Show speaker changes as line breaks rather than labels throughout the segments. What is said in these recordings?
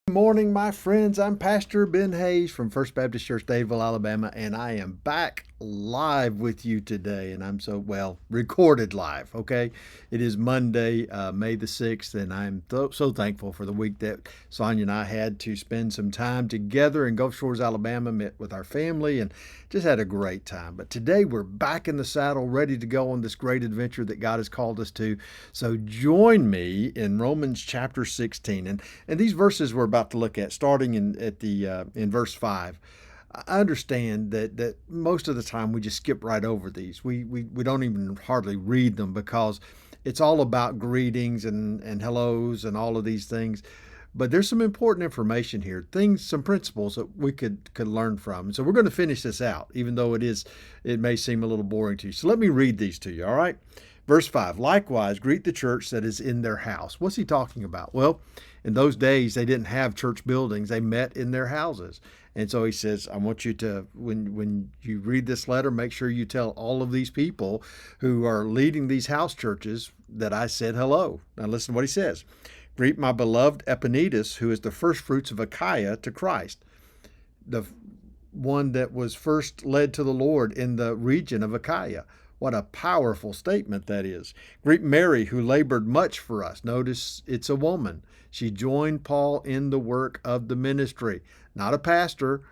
Good morning, my friends. I'm Pastor Ben Hayes from First Baptist Church, Dadeville, Alabama, and I am back live with you today. And I'm recorded live, okay? It is Monday, May the 6th, and I'm so thankful for the week that Sonia and I had to spend some time together in Gulf Shores, Alabama, met with our family, and just had a great time. But today we're back in the saddle, ready to go on this great adventure that God has called us to. So join me in Romans chapter 16. And these verses we're about to look at, starting in verse 5. I understand that most of the time we just skip right over these. We don't even hardly read them because it's all about greetings and hellos and all of these things. But there's some important information here, some principles that we could learn from. So we're going to finish this out, even though it may seem a little boring to you. So let me read these to you, all right? Verse 5, likewise, greet the church that is in their house. What's he talking about? Well, in those days, they didn't have church buildings. They met in their houses. And so he says, I want you to, when you read this letter, make sure you tell all of these people who are leading these house churches that I said hello. Now listen to what he says. Greet my beloved Epaenetus, who is the first fruits of Achaia to Christ, the one that was first led to the Lord in the region of Achaia. What a powerful statement that is. Greet Mary, who labored much for us. Notice it's a woman. She joined Paul in the work of the ministry. Not a pastor,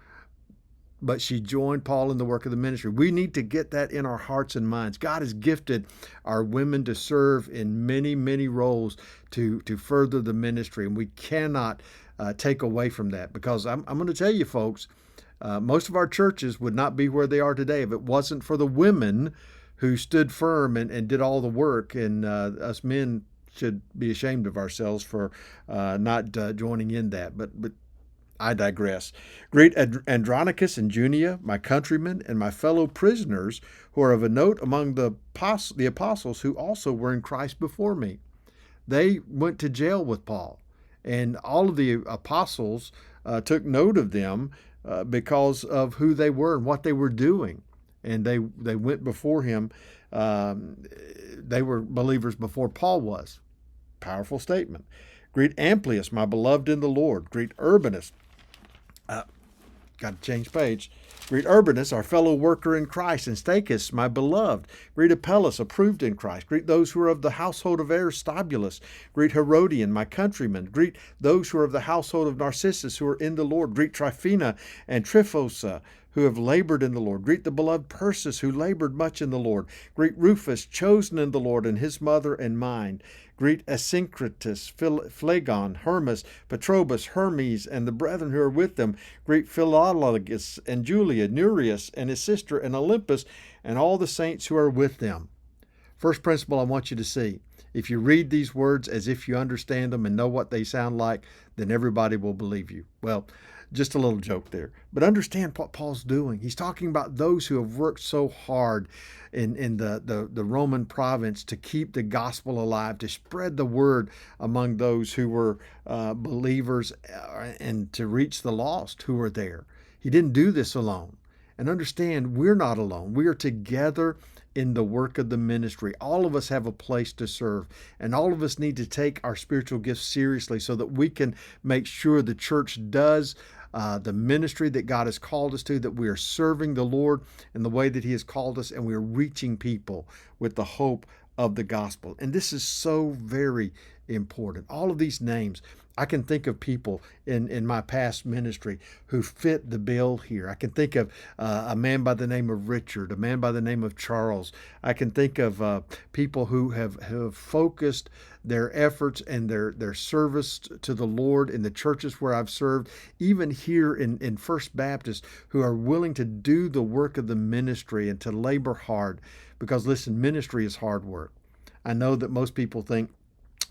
but she joined Paul in the work of the ministry. We need to get that in our hearts and minds. God has gifted our women to serve in many, many roles to further the ministry, and we cannot take away from that, because I'm going to tell you, folks, most of our churches would not be where they are today if it wasn't for the women who stood firm and did all the work, and us men should be ashamed of ourselves for not joining in that. But I digress. Greet Andronicus and Junia, my countrymen, and my fellow prisoners, who are of a note among the apostles who also were in Christ before me. They went to jail with Paul, and all of the apostles took note of them because of who they were and what they were doing. And they went before him. They were believers before Paul was. Powerful statement. Greet Amplius, my beloved in the Lord. Greet Urbanus. Got to change page. Greet Urbanus, our fellow worker in Christ, and Stachys, my beloved. Greet Apelles, approved in Christ. Greet those who are of the household of Aristobulus. Greet Herodian, my countryman. Greet those who are of the household of Narcissus, who are in the Lord. Greet Tryphena and Tryphosa, who have labored in the Lord. Greet the beloved Persis, who labored much in the Lord. Greet Rufus, chosen in the Lord, and his mother and mine. Greet Asyncritus, Phlegon, Hermas, Petrobus, Hermes, and the brethren who are with them. Greet Philologus and Julia, Nereus, and his sister, and Olympus, and all the saints who are with them. First principle I want you to see. If you read these words as if you understand them and know what they sound like, then everybody will believe you. Well, just a little joke there. But understand what Paul's doing. He's talking about those who have worked so hard in the Roman province to keep the gospel alive, to spread the word among those who were believers, and to reach the lost who were there. He didn't do this alone. And understand, we're not alone. We are together in the work of the ministry. All of us have a place to serve, and all of us need to take our spiritual gifts seriously so that we can make sure the church does the ministry that God has called us to, that we are serving the Lord in the way that He has called us, and we are reaching people with the hope of the gospel. And this is so very important. All of these names, I can think of people in my past ministry who fit the bill here. I can think of a man by the name of Richard, a man by the name of Charles. I can think of people who have focused their efforts and their service to the Lord in the churches where I've served, even here in First Baptist, who are willing to do the work of the ministry and to labor hard. Because listen, ministry is hard work. I know that most people think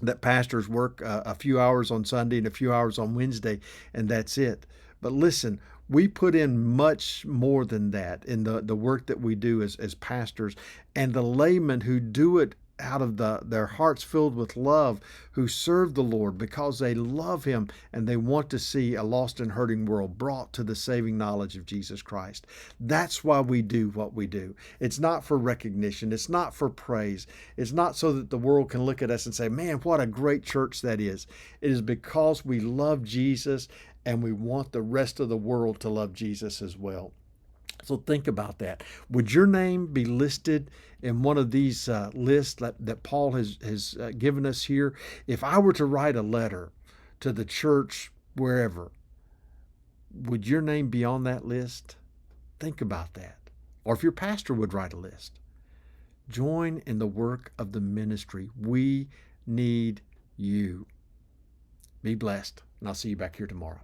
that pastors work a few hours on Sunday and a few hours on Wednesday, and that's it. But listen, we put in much more than that in the work that we do as pastors, and the laymen who do it out of their hearts filled with love, who serve the Lord because they love Him and they want to see a lost and hurting world brought to the saving knowledge of Jesus Christ. That's why we do what we do. It's not for recognition. It's not for praise. It's not so that the world can look at us and say, man, what a great church that is. It is because we love Jesus and we want the rest of the world to love Jesus as well. So think about that. Would your name be listed in one of these lists that Paul has given us here? If I were to write a letter to the church wherever, would your name be on that list? Think about that. Or if your pastor would write a list. Join in the work of the ministry. We need you. Be blessed, and I'll see you back here tomorrow.